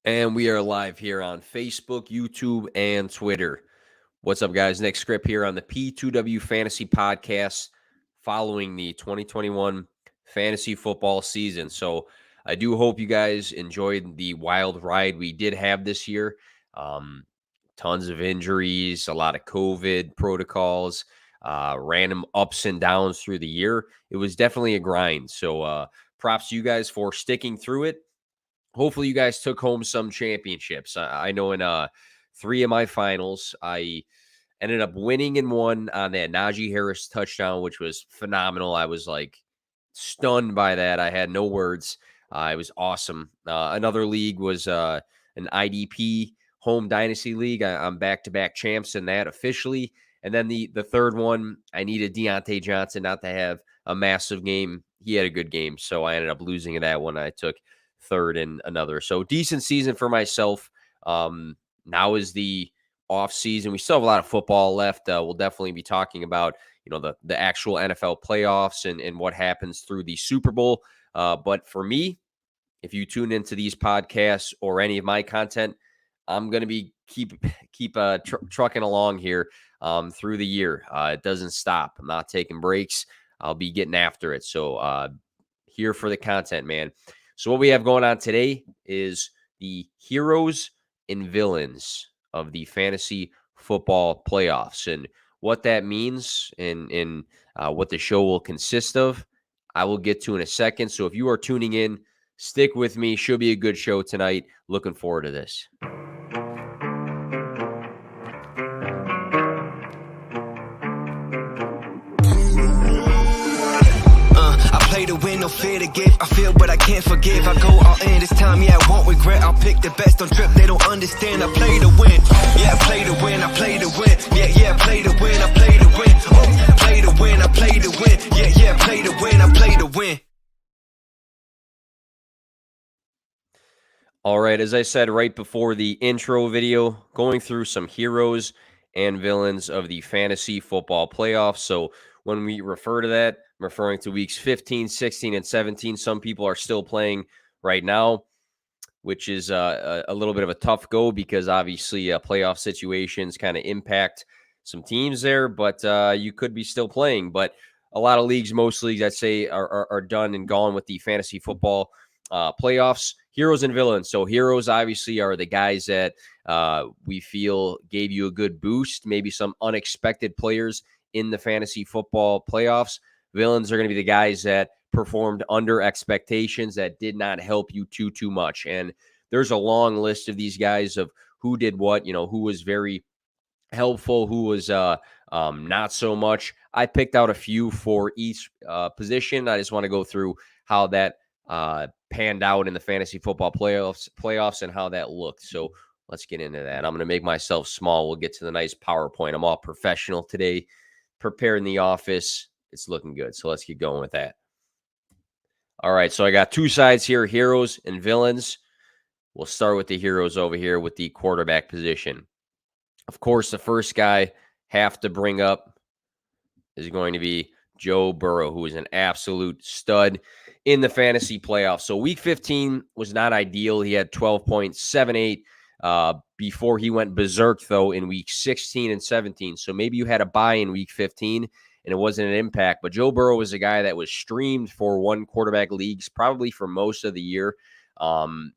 And we are live here on Facebook, YouTube, and Twitter. What's up, guys? Nick Script here on the P2W Fantasy Podcast following the 2021 fantasy football season. So I do hope you guys enjoyed the wild ride we did have this year. Tons of injuries, a lot of COVID protocols, random ups and downs through the year. It was definitely a grind. So props to you guys for sticking through it. Hopefully you guys took home some championships. I know in 3 of my finals, I ended up winning in one on that Najee Harris touchdown, which was phenomenal. I was like stunned by that. I had no words. It was awesome. Another league was an IDP home dynasty league. I'm back-to-back champs in that officially. And then the third one, I needed Deontay Johnson not to have a massive game. He had a good game, so I ended up losing in that one. I took third in another. So decent season for myself. Now is the off season. We still have a lot of football left. We'll definitely be talking about, the actual NFL playoffs and what happens through the Super Bowl. But for me, if you tune into these podcasts or any of my content, I'm going to be keep trucking along here through the year. It doesn't stop. I'm not taking breaks. I'll be getting after it. So here for the content, man. So what we have going on today is the heroes and villains of the fantasy football playoffs. And what that means and what the show will consist of, I will get to in a second. So if you are tuning in, stick with me. Should be a good show tonight. Looking forward to this. Play to win, no fear to give. I feel but I can't forgive. I go all in this time, yeah, I won't regret. I'll pick the best on trip, they don't understand. I play to win, yeah, I play to win, I play to win. Yeah, I play to win, I play to win. Oh, play to win, I play to win. Yeah, play to win, I play to win. All right, as I said right before the intro video, going through some heroes and villains of the fantasy football playoffs. So when we refer to that, I'm referring to weeks 15, 16, and 17. Some people are still playing right now, which is a little bit of a tough go because obviously playoff situations kind of impact some teams there, but you could be still playing. But a lot of leagues, most leagues, I'd say, are done and gone with the fantasy football playoffs. Heroes and villains. So heroes obviously are the guys that we feel gave you a good boost, maybe some unexpected players in the fantasy football playoffs. Villains are going to be the guys that performed under expectations that did not help you too much. And there's a long list of these guys of who did what, who was very helpful, who was not so much. I picked out a few for each position. I just want to go through how that panned out in the fantasy football playoffs and how that looked. So let's get into that. I'm going to make myself small. We'll get to the nice PowerPoint. I'm all professional today, prepared in the office. It's looking good. So let's get going with that. All right. So I got two sides here, heroes and villains. We'll start with the heroes over here with the quarterback position. Of course, the first guy have to bring up is going to be Joe Burrow, who is an absolute stud in the fantasy playoffs. So week 15 was not ideal. He had 12.78 before he went berserk, though, in week 16 and 17. So maybe you had a bye in week 15 and it wasn't an impact. But Joe Burrow was a guy that was streamed for one quarterback leagues probably for most of the year.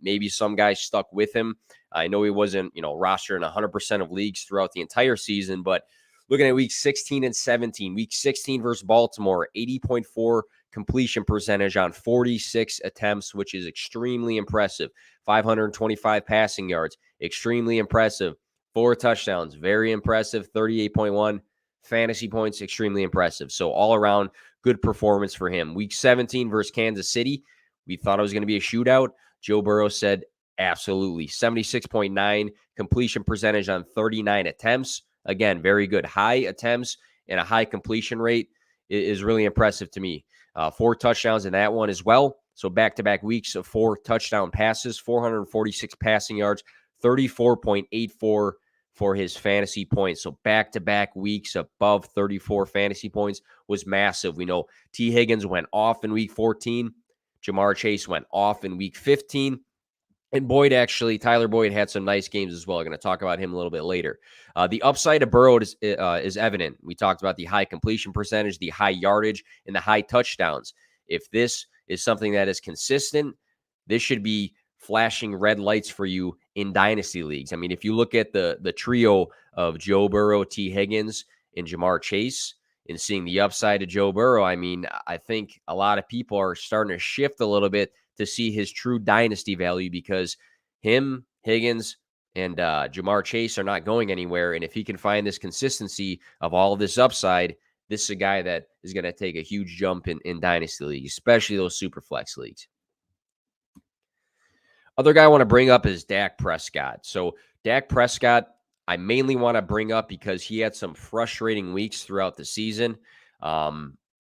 Maybe some guys stuck with him. I know he wasn't, rostered in 100% of leagues throughout the entire season, but looking at week 16 and 17, week 16 versus Baltimore, 80.4 completion percentage on 46 attempts, which is extremely impressive. 525 passing yards, extremely impressive. 4 touchdowns, very impressive. 38.1 fantasy points, extremely impressive. So all around, good performance for him. Week 17 versus Kansas City, we thought it was going to be a shootout. Joe Burrow said absolutely. 76.9 completion percentage on 39 attempts. Again, very good. High attempts and a high completion rate is really impressive to me. 4 touchdowns in that one as well. So back-to-back weeks of 4 touchdown passes, 446 passing yards, 34.84 for his fantasy points. So back-to-back weeks above 34 fantasy points was massive. We know T. Higgins went off in week 14. Jamar Chase went off in week 15. And Tyler Boyd had some nice games as well. I'm going to talk about him a little bit later. The upside of Burrow is evident. We talked about the high completion percentage, the high yardage, and the high touchdowns. If this is something that is consistent, this should be flashing red lights for you in dynasty leagues. I mean, if you look at the trio of Joe Burrow, T. Higgins, and Jamar Chase, and seeing the upside of Joe Burrow, I mean, I think a lot of people are starting to shift a little bit to see his true dynasty value, because him, Higgins, and Jamar Chase are not going anywhere. And if he can find this consistency of all of this upside, this is a guy that is going to take a huge jump in dynasty leagues, especially those super flex leagues. Other guy I want to bring up is Dak Prescott. So Dak Prescott, I mainly want to bring up because he had some frustrating weeks throughout the season.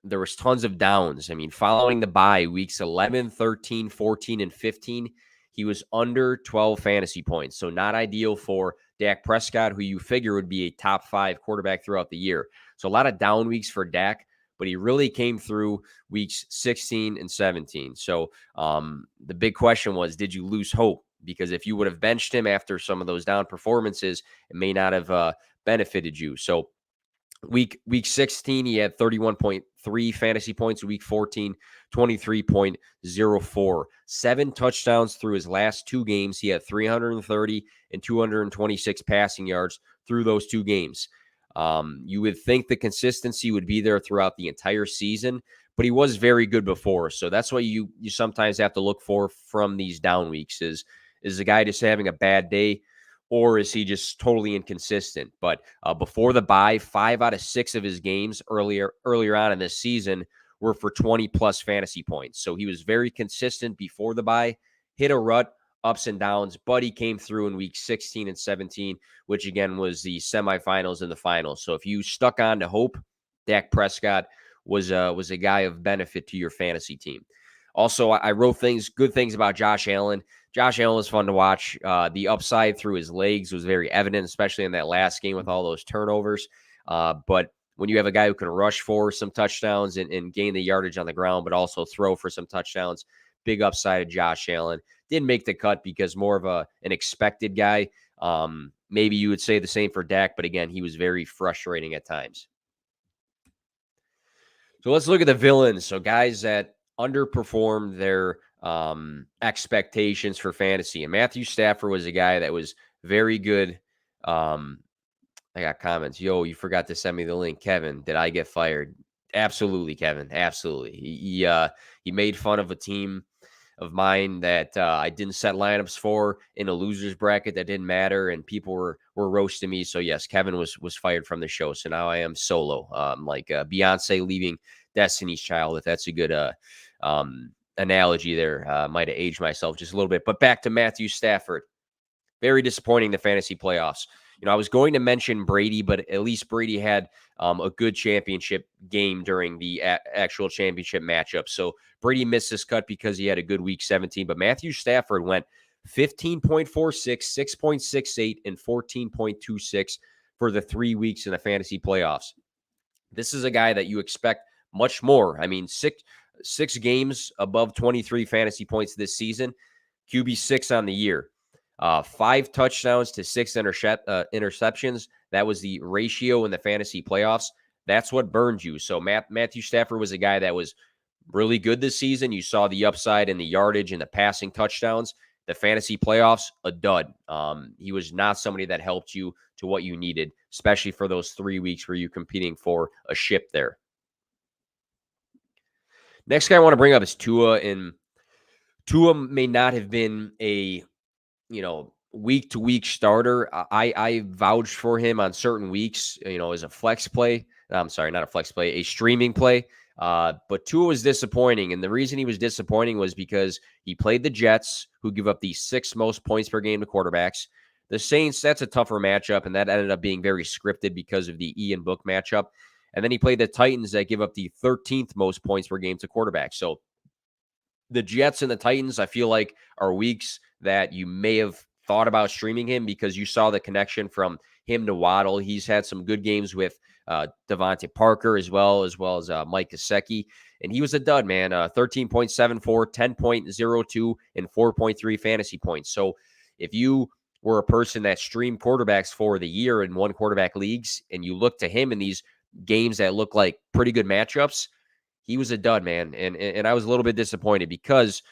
There was tons of downs. I mean, following the bye, weeks 11, 13, 14, and 15, he was under 12 fantasy points. So not ideal for Dak Prescott, who you figure would be a top 5 quarterback throughout the year. So a lot of down weeks for Dak, but he really came through weeks 16 and 17. So the big question was, did you lose hope? Because if you would have benched him after some of those down performances, it may not have benefited you. So Week 16, he had 31.3 fantasy points. Week 14, 23.04. 7 touchdowns through his last 2 games. He had 330 and 226 passing yards through those 2 games. You would think the consistency would be there throughout the entire season, but he was very good before. So that's what you sometimes have to look for from these down weeks is the guy just having a bad day, or is he just totally inconsistent? But before the bye, 5 out of 6 of his games earlier on in this season were for 20-plus fantasy points. So he was very consistent before the bye, hit a rut, ups and downs, but he came through in week 16 and 17, which again was the semifinals and the finals. So if you stuck on to hope, Dak Prescott was a guy of benefit to your fantasy team. Also, I wrote good things about Josh Allen. Josh Allen was fun to watch. The upside through his legs was very evident, especially in that last game with all those turnovers. But when you have a guy who can rush for some touchdowns and gain the yardage on the ground, but also throw for some touchdowns, big upside of Josh Allen. Didn't make the cut because more of an expected guy. Maybe you would say the same for Dak, but again, he was very frustrating at times. So let's look at the villains. So guys that underperformed their expectations for fantasy. And Matthew Stafford was a guy that was very good. I got comments. Yo, you forgot to send me the link. Kevin, did I get fired? Absolutely, Kevin. Absolutely. He made fun of a team of mine that I didn't set lineups for in a loser's bracket that didn't matter, and people were roasting me. So yes, Kevin was fired from the show. So now I am solo, like Beyonce leaving Destiny's Child, if that's a good analogy there. Might have aged myself just a little bit. But back to Matthew Stafford. Very disappointing in the fantasy playoffs. I was going to mention Brady, but at least Brady had a good championship game during the actual championship matchup. So Brady missed his cut because he had a good week 17. But Matthew Stafford went 15.46, 6.68, and 14.26 for the 3 weeks in the fantasy playoffs. This is a guy that you expect much more. I mean, six games above 23 fantasy points this season, QB 6 on the year. 5 touchdowns to 6 interceptions. That was the ratio in the fantasy playoffs. That's what burned you. So Matthew Stafford was a guy that was really good this season. You saw the upside in the yardage and the passing touchdowns. The fantasy playoffs, a dud. He was not somebody that helped you to what you needed, especially for those 3 weeks where you're competing for a ship there. Next guy I want to bring up is Tua. And Tua may not have been a week-to-week starter. I vouched for him on certain weeks, as a flex play. I'm sorry, not a flex play, a streaming play. But Tua was disappointing. And the reason he was disappointing was because he played the Jets, who give up the 6th most points per game to quarterbacks. The Saints, that's a tougher matchup, and that ended up being very scripted because of the Ian Book matchup. And then he played the Titans that give up the 13th most points per game to quarterbacks. So the Jets and the Titans, I feel like, are weeks that you may have thought about streaming him because you saw the connection from him to Waddle. He's had some good games with Devontae Parker as well as Mike Gesicki. And he was a dud, man. 13.74, 10.02, and 4.3 fantasy points. So if you were a person that streamed quarterbacks for the year in one quarterback leagues and you look to him in these games that look like pretty good matchups, he was a dud, man. And I was a little bit disappointed because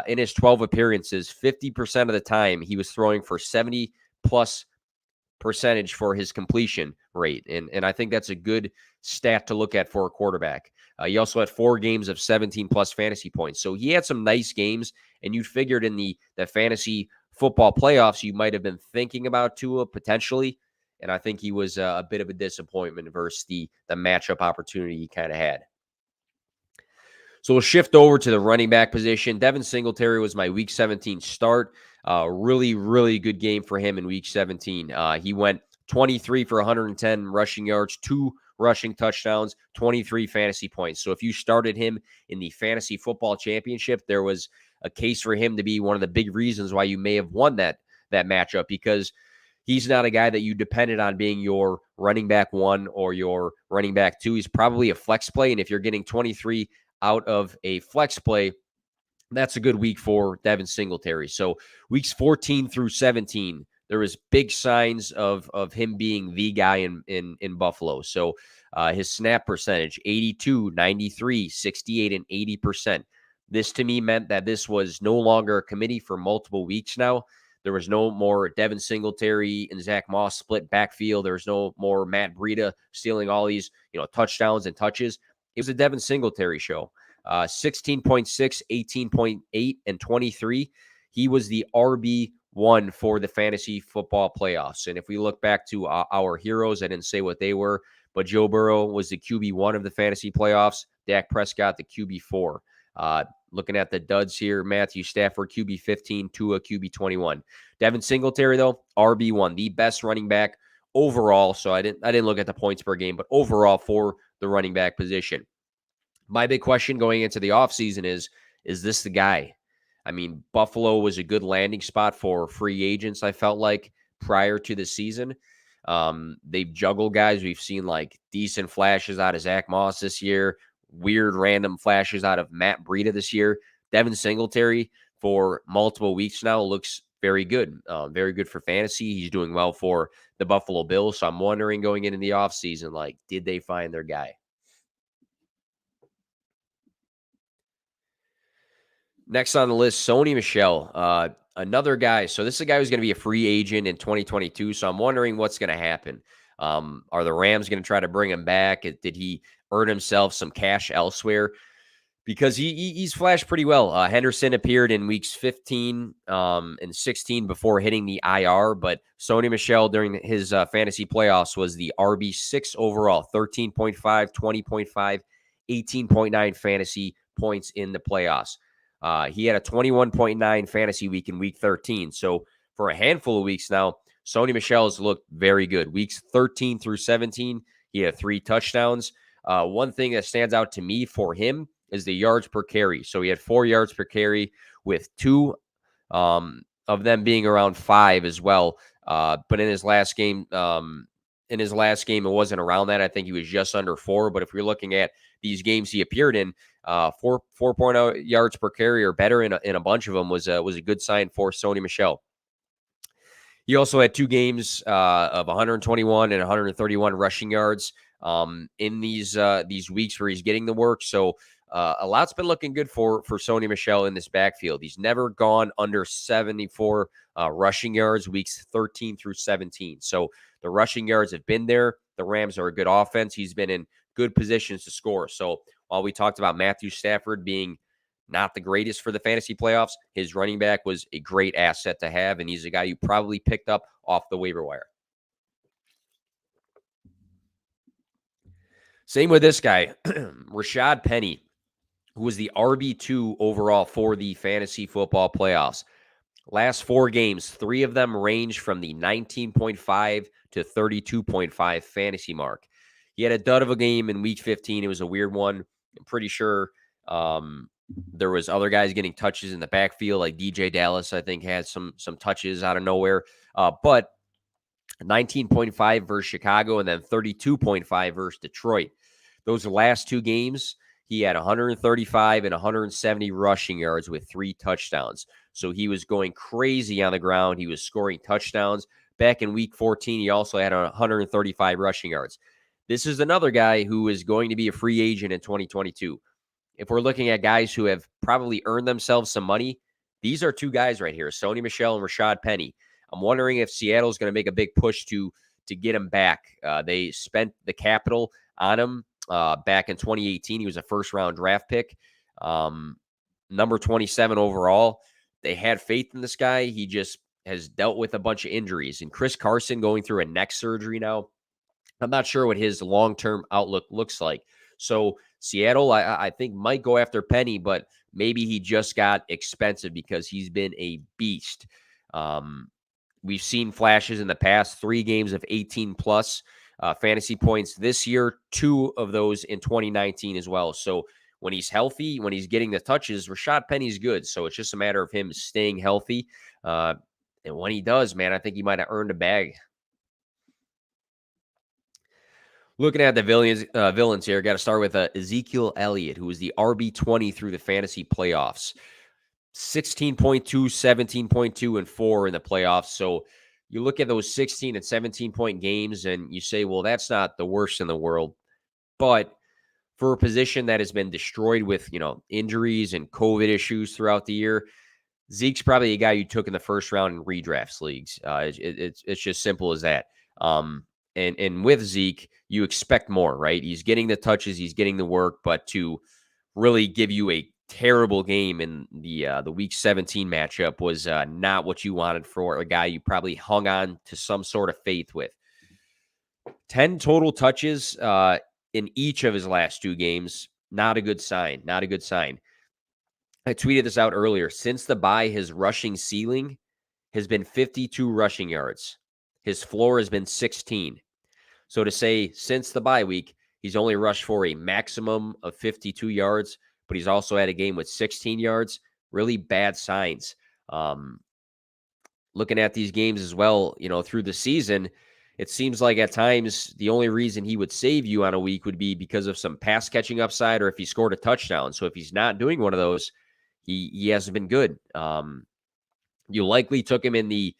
in his 12 appearances, 50% of the time he was throwing for 70 plus percentage for his completion rate. And I think that's a good stat to look at for a quarterback. He also had 4 games of 17 plus fantasy points. So he had some nice games, and you figured in the fantasy football playoffs, you might have been thinking about Tua potentially. And I think he was a bit of a disappointment versus the matchup opportunity he kind of had. So we'll shift over to the running back position. Devin Singletary was my Week 17 start. Really, really good game for him in Week 17. He went 23 for 110 rushing yards, 2 rushing touchdowns, 23 fantasy points. So if you started him in the fantasy football championship, there was a case for him to be one of the big reasons why you may have won that matchup, because he's not a guy that you depended on being your running back 1 or your running back 2. He's probably a flex play, and if you're getting 23 out of a flex play, that's a good week for Devin Singletary. So weeks 14 through 17, there was big signs of him being the guy in Buffalo. So his snap percentage, 82, 93, 68, and 80%. This to me meant that this was no longer a committee for multiple weeks now. There was no more Devin Singletary and Zach Moss split backfield. There was no more Matt Breida stealing all these touchdowns and touches. It was a Devin Singletary show. 16.6, 18.8, and 23. He was the RB1 for the fantasy football playoffs. And if we look back to our heroes, I didn't say what they were, but Joe Burrow was the QB1 of the fantasy playoffs. Dak Prescott, the QB4. Looking at the duds here, Matthew Stafford, QB15, Tua, QB21. Devin Singletary, though, RB1, the best running back overall. So I didn't look at the points per game, but overall for the running back position. My big question going into the offseason is this the guy? I mean, Buffalo was a good landing spot for free agents, I felt like, prior to the season. They've juggled guys. We've seen like decent flashes out of Zach Moss this year, weird random flashes out of Matt Breida this year. Devin Singletary for multiple weeks now looks very good for fantasy. He's doing well for the Buffalo Bills. So I'm wondering going into the offseason, like, did they find their guy? Next on the list, Sony Michel, another guy. So this is a guy who's going to be a free agent in 2022. So I'm wondering what's going to happen. Are the Rams going to try to bring him back? Did he earn himself some cash elsewhere? Because he's flashed pretty well. Henderson appeared in weeks 15 and 16 before hitting the IR, but Sony Michel during his fantasy playoffs was the RB6 overall, 13.5, 20.5, 18.9 fantasy points in the playoffs. He had a 21.9 fantasy week in week 13. So for a handful of weeks now, Sony Michel has looked very good. Weeks 13 through 17, he had 3 touchdowns. One thing that stands out to me for him is the yards per carry. So he had 4 yards per carry with 2 of them being around 5 as well. But in his last game, it wasn't around that. I think he was just under 4. But if you're looking at these games he appeared in, 4.0 yards per carry or better in a bunch of them was a good sign for Sony Michel. He also had 2 games of 121 and 131 rushing yards in these weeks where he's getting the work. So a lot's been looking good for Sony Michel in this backfield. He's never gone under 74 rushing yards weeks 13 through 17. So the rushing yards have been there. The Rams are a good offense. He's been in good positions to score. So while we talked about Matthew Stafford being not the greatest for the fantasy playoffs, his running back was a great asset to have, and he's a guy you probably picked up off the waiver wire. Same with this guy, Rashaad Penny, who was the RB2 overall for the fantasy football playoffs. Last 4 games, 3 of them range from the 19.5 to 32.5 fantasy mark. He had a dud of a game in week 15. It was a weird one. I'm pretty sure there was other guys getting touches in the backfield, like DJ Dallas, I think, had some touches out of nowhere. But 19.5 versus Chicago, and then 32.5 versus Detroit. Those last two games, he had 135 and 170 rushing yards with 3 touchdowns. So he was going crazy on the ground. He was scoring touchdowns. Back in week 14, he also had 135 rushing yards. This is another guy who is going to be a free agent in 2022. If we're looking at guys who have probably earned themselves some money, these are two guys right here, Sony Michel and Rashaad Penny. I'm wondering if Seattle is going to make a big push to get him back. They spent the capital on him back in 2018. He was a first-round draft pick, number 27 overall. They had faith in this guy. He just has dealt with a bunch of injuries. And Chris Carson going through a neck surgery now, I'm not sure what his long-term outlook looks like. So Seattle, I think, might go after Penny, but maybe he just got expensive because he's been a beast. We've seen flashes in the past, 3 games of 18-plus fantasy points this year, 2 of those in 2019 as well. So when he's healthy, when he's getting the touches, Rashaad Penny's good. So it's just a matter of him staying healthy. And when he does, man, I think he might have earned a bag. Looking at the villains here, got to start with Ezekiel Elliott, who was the RB20 through the fantasy playoffs. 16.2, 17.2, and 4 in the playoffs. So you look at those 16 and 17-point games, and you say, well, that's not the worst in the world. But for a position that has been destroyed with, injuries and COVID issues throughout the year, Zeke's probably a guy you took in the first round in redrafts leagues. It's just simple as that. And with Zeke, you expect more, right? He's getting the touches, he's getting the work, but to really give you a terrible game in the Week 17 matchup was not what you wanted for a guy you probably hung on to some sort of faith with. 10 total touches in each of his last 2 games. Not a good sign. Not a good sign. I tweeted this out earlier. Since the bye, his rushing ceiling has been 52 rushing yards. His floor has been 16. So to say since the bye week, he's only rushed for a maximum of 52 yards, but he's also had a game with 16 yards. Really bad signs. Looking at these games as well, through the season, it seems like at times the only reason he would save you on a week would be because of some pass catching upside or if he scored a touchdown. So if he's not doing one of those, he hasn't been good. You likely took him in the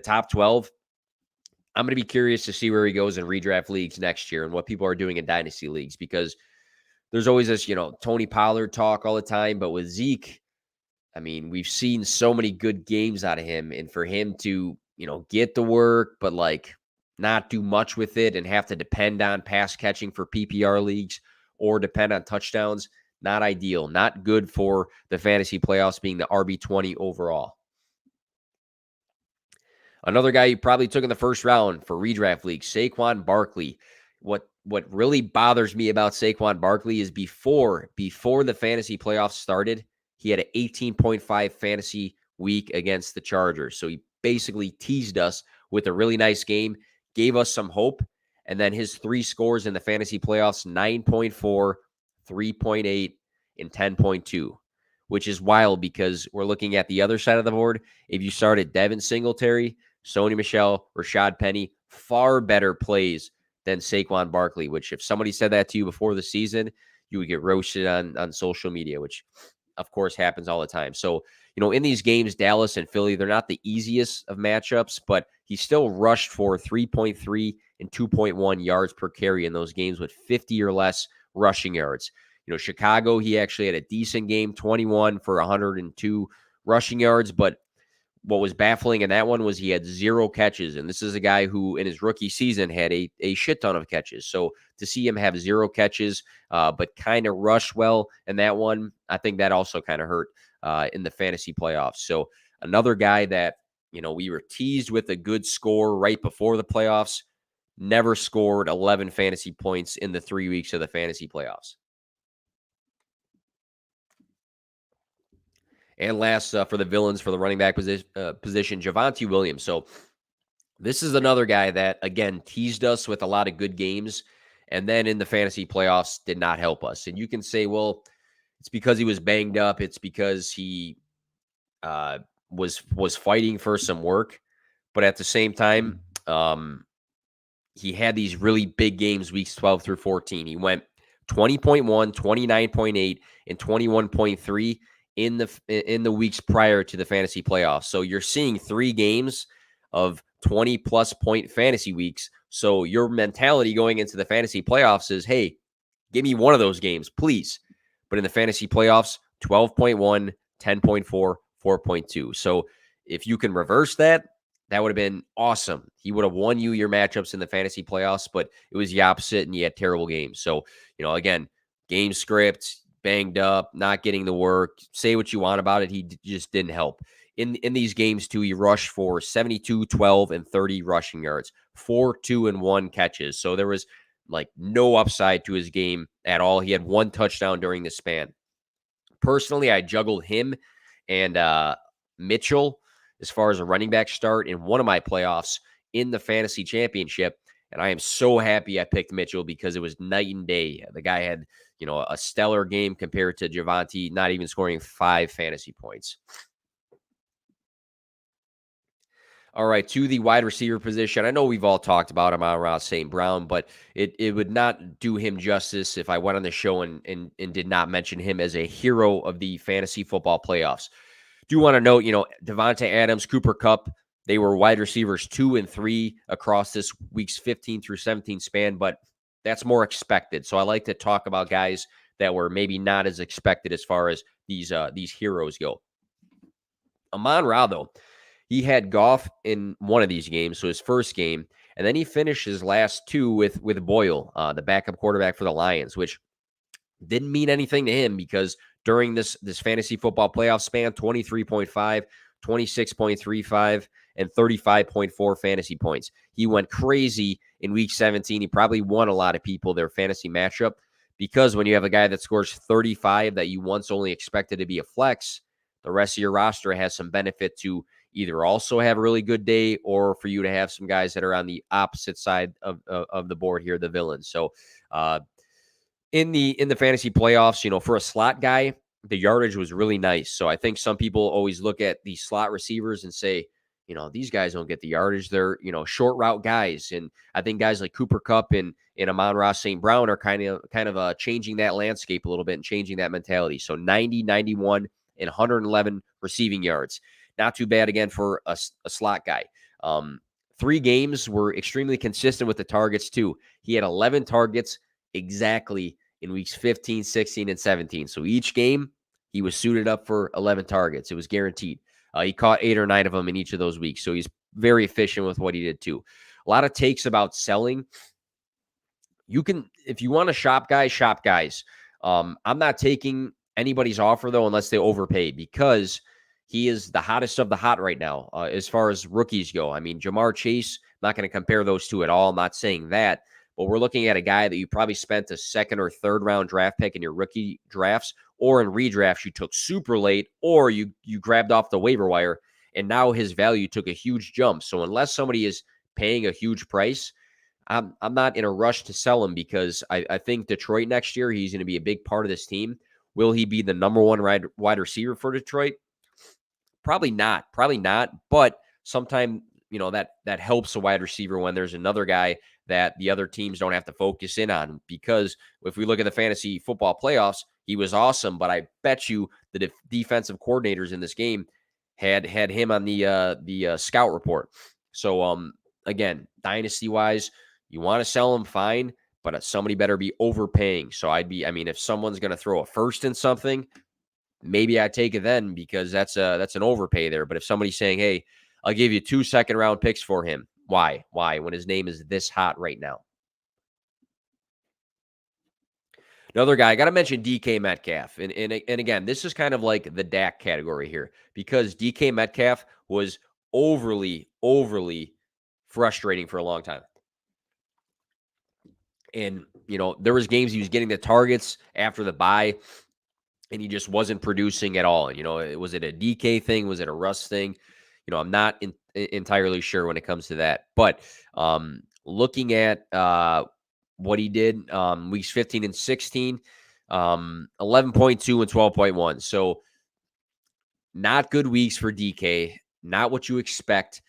top 12. I'm going to be curious to see where he goes in redraft leagues next year and what people are doing in dynasty leagues, because there's always this, Tony Pollard talk all the time. But with Zeke, I mean, we've seen so many good games out of him, and for him to, get the work, but not do much with it and have to depend on pass catching for PPR leagues or depend on touchdowns, not ideal, not good for the fantasy playoffs being the RB20 overall. Another guy you probably took in the first round for redraft league, Saquon Barkley. What really bothers me about Saquon Barkley is before the fantasy playoffs started, he had an 18.5 fantasy week against the Chargers. So he basically teased us with a really nice game, gave us some hope, and then his 3 scores in the fantasy playoffs, 9.4, 3.8, and 10.2, which is wild because we're looking at the other side of the board. If you started Devin Singletary, Sony Michel, Rashaad Penny, far better plays than Saquon Barkley, which if somebody said that to you before the season, you would get roasted on social media, which of course happens all the time. So, in these games, Dallas and Philly, they're not the easiest of matchups, but he still rushed for 3.3 and 2.1 yards per carry in those games with 50 or less rushing yards. Chicago, he actually had a decent game, 21 for 102 rushing yards, but what was baffling in that one was he had 0 catches, and this is a guy who in his rookie season had a shit ton of catches. So to see him have 0 catches, but kind of rush well in that one, I think that also kind of hurt in the fantasy playoffs. So another guy that, we were teased with a good score right before the playoffs, never scored 11 fantasy points in the 3 weeks of the fantasy playoffs. And last for the villains for the running back position, Giovani Williams. So this is another guy that, again, teased us with a lot of good games, and then in the fantasy playoffs did not help us. And you can say, well, it's because he was banged up. It's because he was fighting for some work. But at the same time, He had these really big games weeks 12 through 14. He went 20.1, 29.8, and 21.3 in the weeks prior to the fantasy playoffs. So you're seeing 3 games of 20 plus point fantasy weeks. So your mentality going into the fantasy playoffs is, hey, give me one of those games, please. But in the fantasy playoffs, 12.1, 10.4, 4.2. So if you can reverse that, that would have been awesome. He would have won you your matchups in the fantasy playoffs, but it was the opposite, and he had terrible games. So, again, game script, banged up, not getting the work. Say what you want about it. He just didn't help. In these games, too, he rushed for 72, 12, and 30 rushing yards, 4, 2, and 1 catches. So there was no upside to his game at all. He had 1 touchdown during the span. Personally, I juggled him and Mitchell as far as a running back start in one of my playoffs in the fantasy championship. And I am so happy I picked Mitchell because it was night and day. The guy had, a stellar game compared to Giovani, not even scoring 5 fantasy points. All right, to the wide receiver position. I know we've all talked about him, Amon-Ra St. Brown, but it would not do him justice if I went on the show and did not mention him as a hero of the fantasy football playoffs. Do want to note, Devontae Adams, Cooper Kupp, they were wide receivers 2 and 3 across this week's 15 through 17 span, but that's more expected. So I like to talk about guys that were maybe not as expected as far as these heroes go. Amon-Ra, though, he had Goff in one of these games, so his first game, and then he finished his last 2 with Boyle, the backup quarterback for the Lions, which didn't mean anything to him because during this fantasy football playoff span, 23.5, 26.35, and 35.4 fantasy points. He went crazy in week 17. He probably won a lot of people their fantasy matchup because when you have a guy that scores 35 that you once only expected to be a flex, the rest of your roster has some benefit to either also have a really good day or for you to have some guys that are on the opposite side of the board here, the villains. So in the fantasy playoffs, for a slot guy, the yardage was really nice. So I think some people always look at these slot receivers and say, these guys don't get the yardage. They're, short route guys. And I think guys like Cooper Kupp and Amon-Ra St. Brown are kind of changing that landscape a little bit and changing that mentality. So 90, 91, and 111 receiving yards. Not too bad, again, for a slot guy. 3 games were extremely consistent with the targets, too. He had 11 targets exactly in weeks 15, 16, and 17. So each game, he was suited up for 11 targets. It was guaranteed. He caught 8 or 9 of them in each of those weeks. So he's very efficient with what he did, too. A lot of takes about selling. You can, if you want to shop guys. I'm not taking anybody's offer, though, unless they overpay because he is the hottest of the hot right now as far as rookies go. I mean, Jamar Chase, not going to compare those two at all. I'm not saying that. But we're looking at a guy that you probably spent a 2nd or 3rd round draft pick in your rookie drafts, or in redrafts you took super late, or you grabbed off the waiver wire, and now his value took a huge jump. So unless somebody is paying a huge price, I'm not in a rush to sell him because I think Detroit next year, he's going to be a big part of this team. Will he be the number 1 wide receiver for Detroit? Probably not. But sometimes, that helps a wide receiver when there's another guy that the other teams don't have to focus in on. Because if we look at the fantasy football playoffs, he was awesome. But I bet you the defensive coordinators in this game had him on the scout report. So, again, dynasty-wise, you want to sell him, fine. But somebody better be overpaying. So if someone's going to throw a first in something, maybe I take it then because that's an overpay there. But if somebody's saying, hey, I'll give you 2 second-round picks for him, why? When his name is this hot right now? Another guy, I got to mention DK Metcalf. And again, this is kind of like the Dak category here because DK Metcalf was overly frustrating for a long time. And, there was games he was getting the targets after the bye, and he just wasn't producing at all. And, was it a DK thing? Was it a Russ thing? I'm not entirely sure when it comes to that. But looking at what he did weeks 15 and 16, 11.2 and 12.1. So not good weeks for DK. Not what you expect.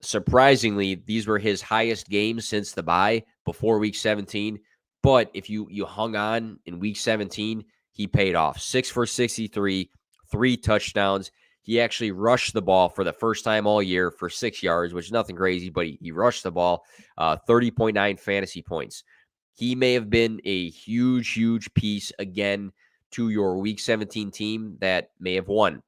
Surprisingly, these were his highest games since the bye before week 17. But if you hung on in week 17, he paid off. 6 for 63, 3 touchdowns. He actually rushed the ball for the first time all year for 6 yards, which is nothing crazy, but he rushed the ball, 30.9 fantasy points. He may have been a huge, huge piece again to your week 17 team that may have won.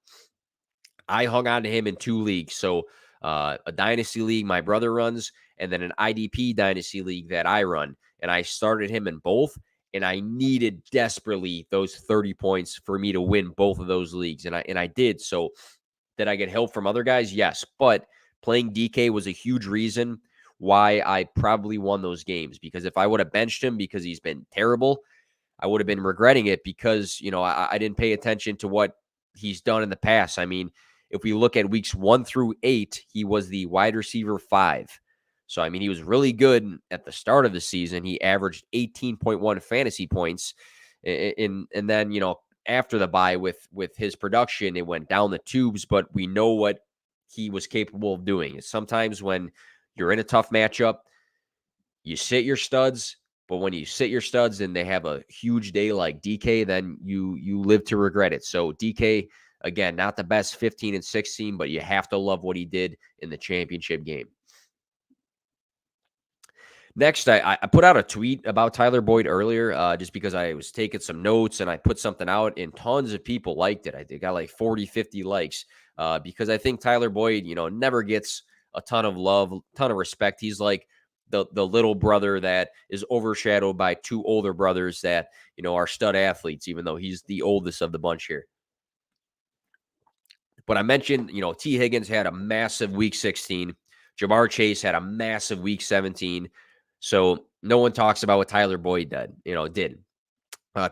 I hung on to him in 2 leagues. So a dynasty league my brother runs, and then an IDP dynasty league that I run. And I started him in both, and I needed desperately those 30 points for me to win both of those leagues. And I did. So did I get help from other guys? Yes. But playing DK was a huge reason why I probably won those games, because if I would have benched him because he's been terrible, I would have been regretting it because, I didn't pay attention to what he's done in the past. I mean, if we look at weeks 1 through 8, he was the wide receiver 5. So, I mean, he was really good at the start of the season. He averaged 18.1 fantasy points. And then, after the bye with his production, it went down the tubes, but we know what he was capable of doing. Sometimes when you're in a tough matchup, you sit your studs, but when you sit your studs and they have a huge day like DK, then you live to regret it. So DK, again, not the best 15 and 16, but you have to love what he did in the championship game. Next, I put out a tweet about Tyler Boyd earlier just because I was taking some notes and I put something out and tons of people liked it. I think I got like 40, 50 likes because I think Tyler Boyd, never gets a ton of love, ton of respect. He's like the little brother that is overshadowed by 2 older brothers that, are stud athletes, even though he's the oldest of the bunch here. But I mentioned, T. Higgins had a massive week 16. Jamar Chase had a massive week 17. So no one talks about what Tyler Boyd did.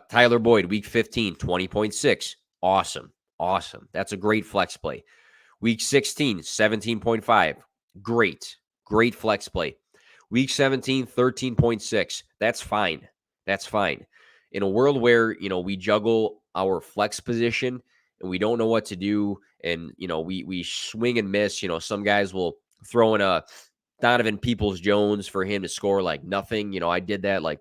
Tyler Boyd, week 15, 20.6. Awesome. That's a great flex play. Week 16, 17.5. Great flex play. Week 17, 13.6. That's fine. In a world where, we juggle our flex position and we don't know what to do, and, we swing and miss, some guys will throw in a Donovan Peoples-Jones for him to score like nothing. I did that like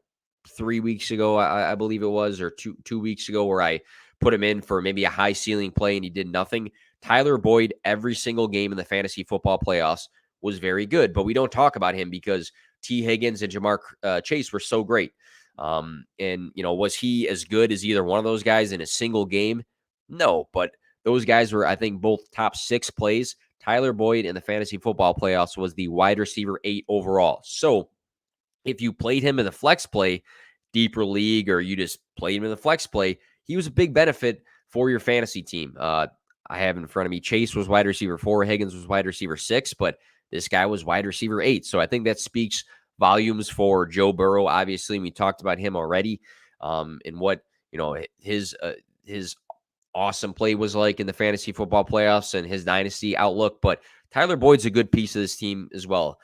3 weeks ago, I believe it was, or two weeks ago, where I put him in for maybe a high ceiling play and he did nothing. Tyler Boyd, every single game in the fantasy football playoffs, was very good, but we don't talk about him because T. Higgins and Jamar Chase were so great. And, was he as good as either one of those guys in a single game? No, but those guys were, I think, both top 6 plays. Tyler Boyd in the fantasy football playoffs was the wide receiver 8 overall. So if you played him in the flex play, deeper league, or you just played him in the flex play, he was a big benefit for your fantasy team. I have in front of me, Chase was wide receiver 4, Higgins was wide receiver 6, but this guy was wide receiver 8. So I think that speaks volumes for Joe Burrow. Obviously, we talked about him already, and what, his awesome play was like in the fantasy football playoffs and his dynasty outlook. But Tyler Boyd's a good piece of this team as well.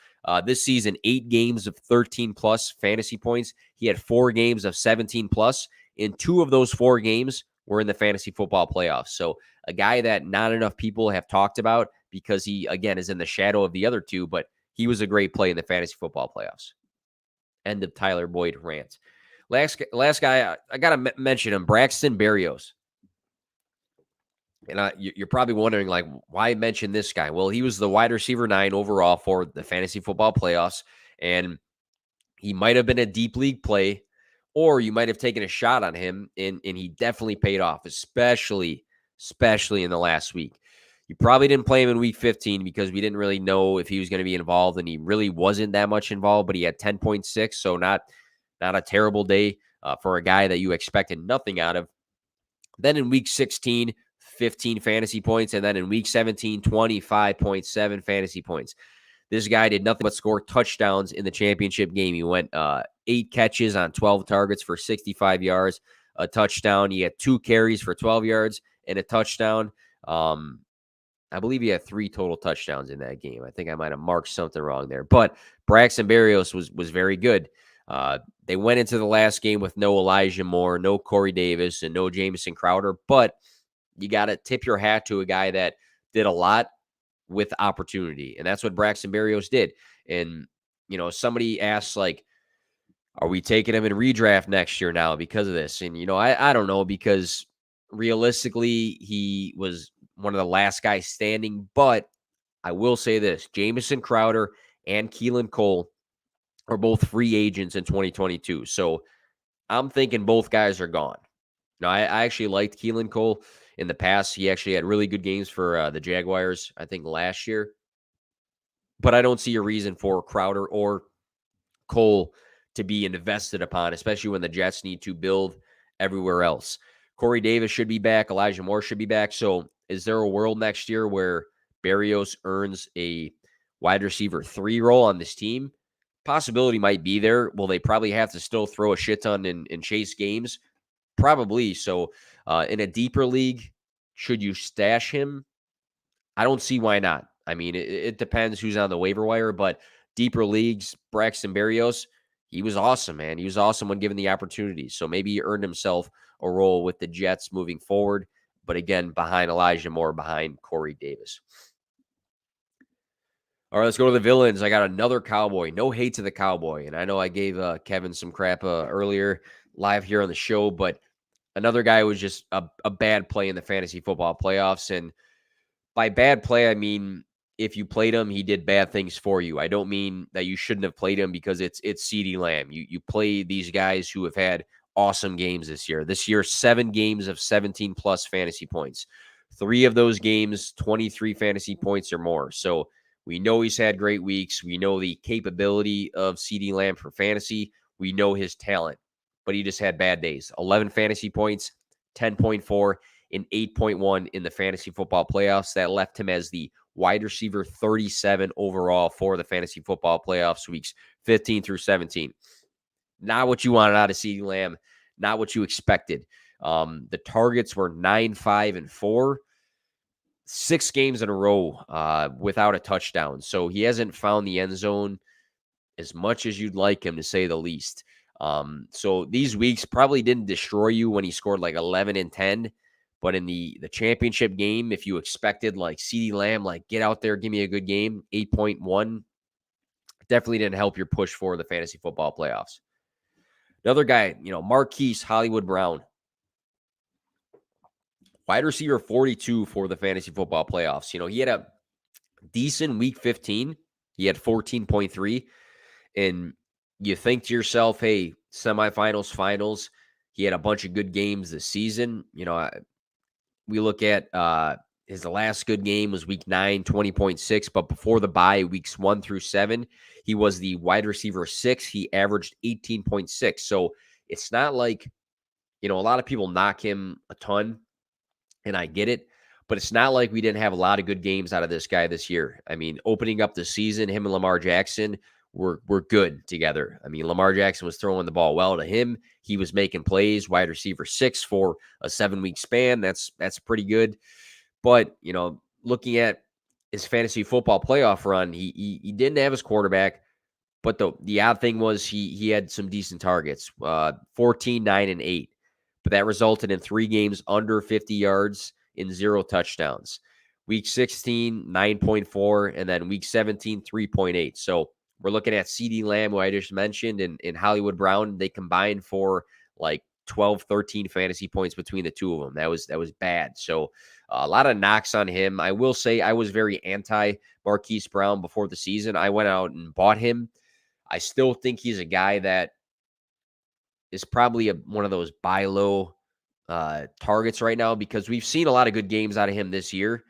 This season, 8 games of 13 plus fantasy points. He had 4 games of 17 plus. In 2 of those 4 games were in the fantasy football playoffs. So a guy that not enough people have talked about because he, again, is in the shadow of the other 2, but he was a great play in the fantasy football playoffs. End of Tyler Boyd rant. Last guy, I got to mention him, Braxton Berrios. And you're probably wondering, like, why mention this guy? Well, he was the wide receiver 9 overall for the fantasy football playoffs, and he might have been a deep league play, or you might have taken a shot on him, and he definitely paid off, especially in the last week. You probably didn't play him in week 15 because we didn't really know if he was going to be involved, and he really wasn't that much involved, but he had 10.6, so not a terrible day for a guy that you expected nothing out of. Then in week 16, 15 fantasy points, and then in week 17, 25.7 fantasy points. This guy did nothing but score touchdowns in the championship game. He went 8 catches on 12 targets for 65 yards, a touchdown. He had 2 carries for 12 yards and a touchdown. I believe he had 3 total touchdowns in that game. I think I might have marked something wrong there. But Braxton Berrios was very good. They went into the last game with no Elijah Moore, no Corey Davis, and no Jamison Crowder, but you got to tip your hat to a guy that did a lot with opportunity. And that's what Braxton Berrios did. And, somebody asked, like, are we taking him in redraft next year now because of this? And, I don't know, because realistically, he was one of the last guys standing. But I will say this, Jamison Crowder and Keelan Cole are both free agents in 2022. So I'm thinking both guys are gone. Now, I actually liked Keelan Cole in the past. He actually had really good games for the Jaguars, I think, last year. But I don't see a reason for Crowder or Cole to be invested upon, especially when the Jets need to build everywhere else. Corey Davis should be back. Elijah Moore should be back. So is there a world next year where Berrios earns a wide receiver 3 role on this team? Possibility might be there. Will they probably have to still throw a shit ton and chase games? Probably. So in a deeper league, should you stash him? I don't see why not. I mean, it depends who's on the waiver wire, but deeper leagues, Braxton Berrios, he was awesome, man. He was awesome when given the opportunity. So maybe he earned himself a role with the Jets moving forward. But again, behind Elijah Moore, behind Corey Davis. All right, let's go to the villains. I got another Cowboy. No hate to the Cowboy. And I know I gave Kevin some crap earlier live here on the show, but another guy was just a bad play in the fantasy football playoffs. And by bad play, I mean, if you played him, he did bad things for you. I don't mean that you shouldn't have played him, because it's CeeDee Lamb. You play these guys who have had awesome games this year. This year, 7 games of 17-plus fantasy points. 3 of those games, 23 fantasy points or more. So we know he's had great weeks. We know the capability of CeeDee Lamb for fantasy. We know his talent, but he just had bad days. 11 fantasy points, 10.4, and 8.1 in the fantasy football playoffs. That left him as the wide receiver 37 overall for the fantasy football playoffs weeks 15 through 17. Not what you wanted out of CeeDee Lamb, not what you expected. The targets were 9, 5, and 4. 6 games in a row without a touchdown. So he hasn't found the end zone as much as you'd like him, to say the least. So these weeks probably didn't destroy you when he scored like 11 and 10. But in the championship game, if you expected like CeeDee Lamb, like get out there, give me a good game, 8.1, definitely didn't help your push for the fantasy football playoffs. Another guy, Marquise Hollywood Brown. Wide receiver 42 for the fantasy football playoffs. He had a decent week 15. He had 14.3. And you think to yourself, hey, semifinals, finals. He had a bunch of good games this season. We look at his last good game was week 9, 20.6. But before the bye, weeks 1 through 7, he was the wide receiver 6. He averaged 18.6. So it's not like, a lot of people knock him a ton. And I get it, but it's not like we didn't have a lot of good games out of this guy this year. I mean, opening up the season, him and Lamar Jackson were good together. I mean, Lamar Jackson was throwing the ball well to him. He was making plays, wide receiver 6 for a 7-week span. That's pretty good. But, looking at his fantasy football playoff run, he didn't have his quarterback. But the odd thing was he had some decent targets, 14, 9, and 8. But that resulted in 3 games under 50 yards in 0 touchdowns. Week 16, 9.4, and then week 17, 3.8. So we're looking at CeeDee Lamb, who I just mentioned, and Hollywood Brown. They combined for like 12, 13 fantasy points between the two of them. That was bad. So a lot of knocks on him. I will say I was very anti Marquise Brown before the season. I went out and bought him. I still think he's a guy that is probably one of those buy low targets right now, because we've seen a lot of good games out of him this year.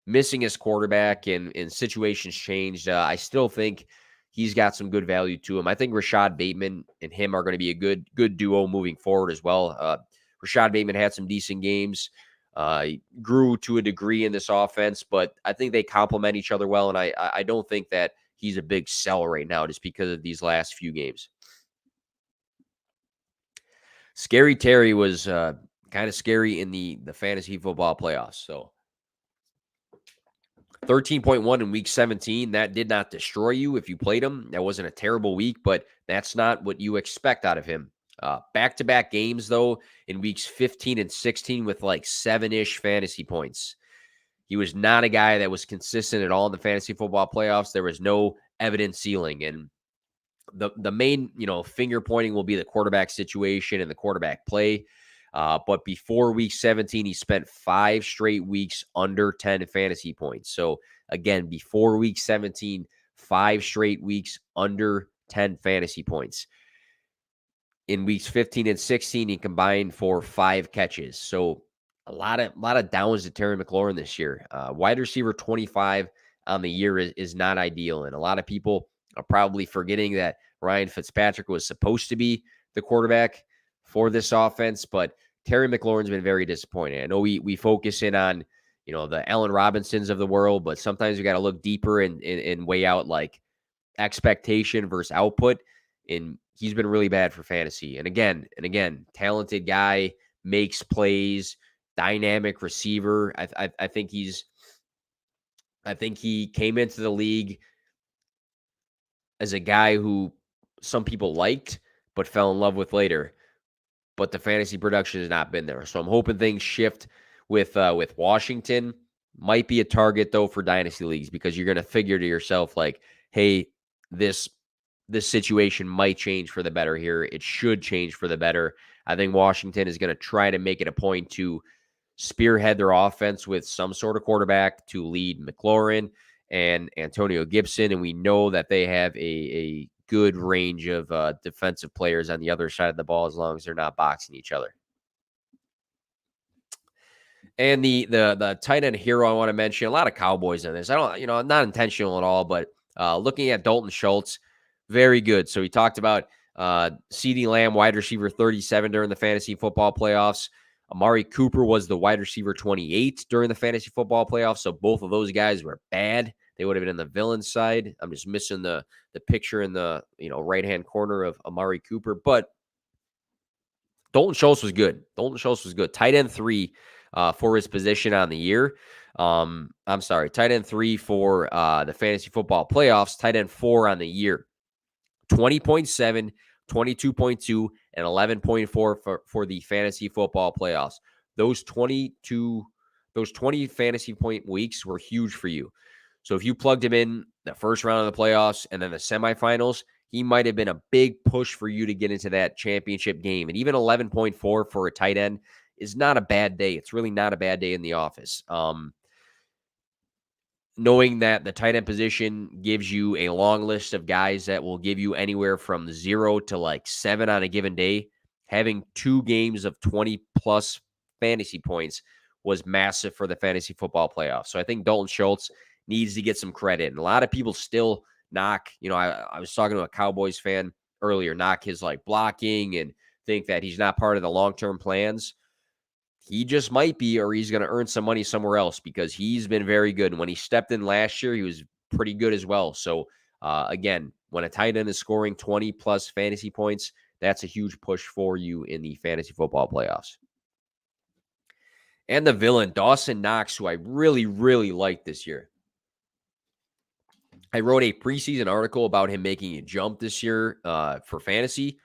Missing his quarterback and situations changed. I still think he's got some good value to him. I think Rashaad Bateman and him are going to be a good duo moving forward as well. Rashaad Bateman had some decent games. He grew to a degree in this offense, but I think they complement each other well, and I don't think that he's a big sell right now just because of these last few games. Scary Terry was kind of scary in the fantasy football playoffs. So 13.1 in week 17, that did not destroy you if you played him. That wasn't a terrible week, but that's not what you expect out of him. Back-to-back games, though, in weeks 15 and 16 with like 7-ish fantasy points. He was not a guy that was consistent at all in the fantasy football playoffs. There was no evident ceiling. And the main, finger pointing will be the quarterback situation and the quarterback play. But before week 17, he spent 5 straight weeks under 10 fantasy points. So again, before week 17, 5 straight weeks under 10 fantasy points. In weeks 15 and 16, he combined for 5 catches. So a lot of downs to Terry McLaurin this year. Wide receiver 25 on the year is not ideal. And a lot of people are probably forgetting that Ryan Fitzpatrick was supposed to be the quarterback for this offense, but Terry McLaurin's been very disappointing. I know we focus in on, the Allen Robinsons of the world, but sometimes you got to look deeper and weigh out like expectation versus output. And he's been really bad for fantasy. And again, talented guy, makes plays, dynamic receiver. I think he came into the league as a guy who some people liked, but fell in love with later. But the fantasy production has not been there. So I'm hoping things shift with Washington. Might be a target, though, for dynasty leagues, because you're going to figure to yourself, like, hey, this situation might change for the better here. It should change for the better. I think Washington is going to try to make it a point to spearhead their offense with some sort of quarterback to lead McLaurin and Antonio Gibson. And we know that they have a good range of defensive players on the other side of the ball, as long as they're not boxing each other. And the tight end hero I want to mention, a lot of Cowboys in this. I don't, not intentional at all, but looking at Dalton Schultz, very good. So we talked about CeeDee Lamb, wide receiver 37 during the fantasy football playoffs. Amari Cooper was the wide receiver 28 during the fantasy football playoffs. So both of those guys were bad. They would have been on the villain side. I'm just missing the picture in the right-hand corner of Amari Cooper. But Dalton Schultz was good. Tight end 3 for his position on the year. Tight end 3 for the fantasy football playoffs. Tight end 4 on the year. 20.7, 22.2, and 11.4 for the fantasy football playoffs. Those 20 fantasy point weeks were huge for you. So if you plugged him in the first round of the playoffs and then the semifinals, he might have been a big push for you to get into that championship game. And even 11.4 for a tight end is not a bad day. It's really not a bad day in the office. Knowing that the tight end position gives you a long list of guys that will give you anywhere from 0 to like 7 on a given day, having 2 games of 20-plus fantasy points was massive for the fantasy football playoffs. So I think Dalton Schultz needs to get some credit. And a lot of people still knock, I was talking to a Cowboys fan earlier, knock his like blocking and think that he's not part of the long-term plans. He just might be, or he's going to earn some money somewhere else, because he's been very good. And when he stepped in last year, he was pretty good as well. So again, when a tight end is scoring 20-plus fantasy points, that's a huge push for you in the fantasy football playoffs. And the villain, Dawson Knox, who I really, really liked this year. I wrote a preseason article about him making a jump this year for fantasy,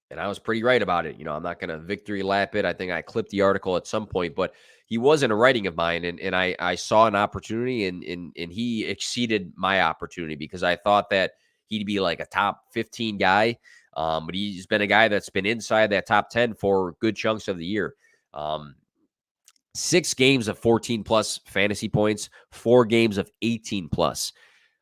and I was pretty right about it. I'm not going to victory lap it. I think I clipped the article at some point, but he wasn't a writing of mine, and I saw an opportunity, and he exceeded my opportunity, because I thought that he'd be like a top 15 guy, but he's been a guy that's been inside that top 10 for good chunks of the year. 6 games of 14-plus fantasy points, 4 games of 18-plus.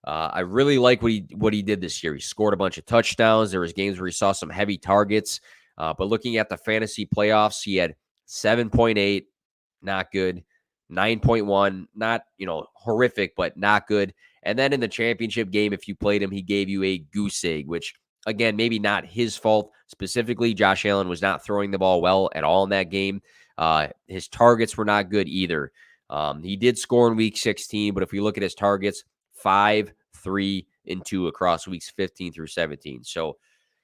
I really like what he did this year. He scored a bunch of touchdowns. There was games where he saw some heavy targets. But looking at the fantasy playoffs, he had 7.8, not good. 9.1, not, horrific, but not good. And then in the championship game, if you played him, he gave you a goose egg, which, again, maybe not his fault specifically. Josh Allen was not throwing the ball well at all in that game. His targets were not good either. He did score in week 16, but if we look at his targets, 5, 3, and 2 across weeks 15 through 17. So,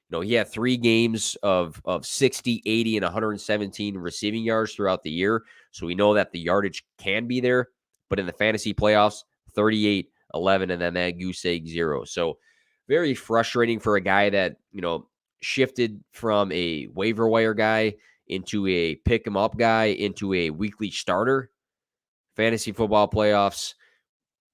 he had 3 games of 60, 80, and 117 receiving yards throughout the year. So we know that the yardage can be there. But in the fantasy playoffs, 38, 11, and then that goose egg 0. So very frustrating for a guy that, shifted from a waiver wire guy into a pick him up guy into a weekly starter. Fantasy football playoffs,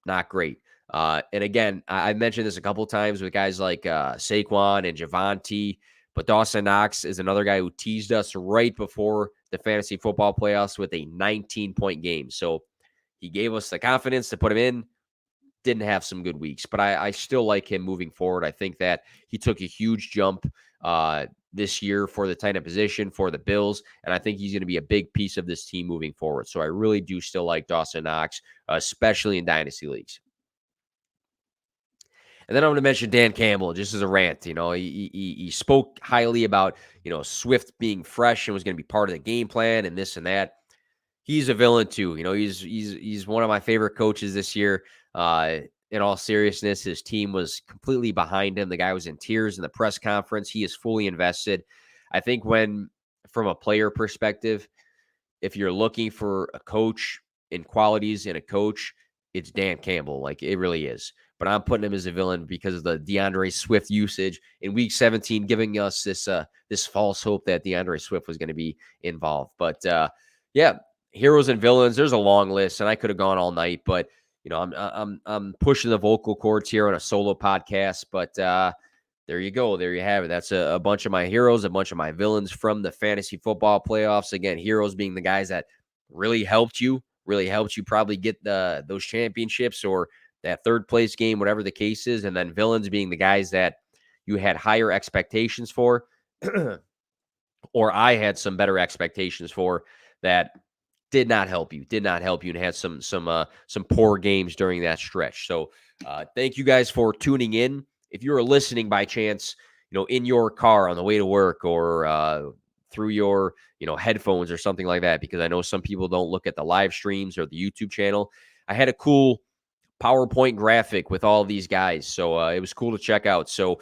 not great. And again, I mentioned this a couple of times with guys like Saquon and Giovani, but Dawson Knox is another guy who teased us right before the fantasy football playoffs with a 19-point game. So he gave us the confidence to put him in. Didn't have some good weeks, but I still like him moving forward. I think that he took a huge jump this year for the tight end position for the Bills, and I think he's going to be a big piece of this team moving forward. So I really do still like Dawson Knox, especially in dynasty leagues. And then I'm going to mention Dan Campbell just as a rant. He spoke highly about, Swift being fresh and was going to be part of the game plan and this and that. He's a villain too. He's one of my favorite coaches this year. In all seriousness, his team was completely behind him. The guy was in tears in the press conference. He is fully invested. I think from a player perspective, if you're looking for a coach in qualities in a coach, it's Dan Campbell. Like, it really is. But I'm putting him as a villain because of the DeAndre Swift usage in Week 17, giving us this false hope that DeAndre Swift was going to be involved. But yeah, heroes and villains. There's a long list, and I could have gone all night. But I'm pushing the vocal cords here on a solo podcast. But there you go. There you have it. That's a bunch of my heroes, a bunch of my villains from the fantasy football playoffs. Again, heroes being the guys that really helped you probably get those championships or that third place game, whatever the case is. And then villains being the guys that you had higher expectations for, or I had some better expectations for that did not help you and had some poor games during that stretch. So thank you guys for tuning in. If you're listening by chance, in your car on the way to work or through your, headphones or something like that, because I know some people don't look at the live streams or the YouTube channel. I had a cool PowerPoint graphic with all these guys. So it was cool to check out. So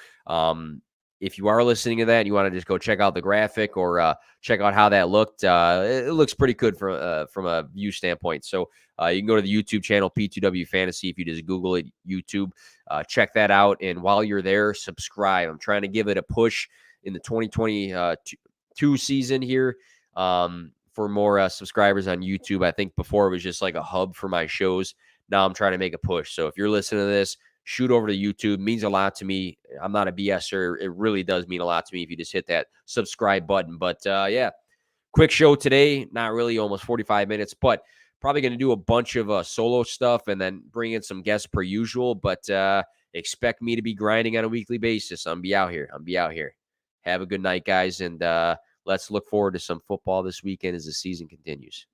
if you are listening to that and you want to just go check out the graphic or check out how that looked, it looks pretty good from a view standpoint. So you can go to the YouTube channel, P2W Fantasy. If you just Google it, YouTube, check that out. And while you're there, subscribe. I'm trying to give it a push in the 2022 season here for more subscribers on YouTube. I think before it was just like a hub for my shows. Now I'm trying to make a push. So if you're listening to this, shoot over to YouTube. It means a lot to me. I'm not a BSer. It really does mean a lot to me if you just hit that subscribe button. But yeah, quick show today. Not really, almost 45 minutes, but probably going to do a bunch of solo stuff and then bring in some guests per usual. But expect me to be grinding on a weekly basis. I'll be out here. Have a good night, guys. And let's look forward to some football this weekend as the season continues.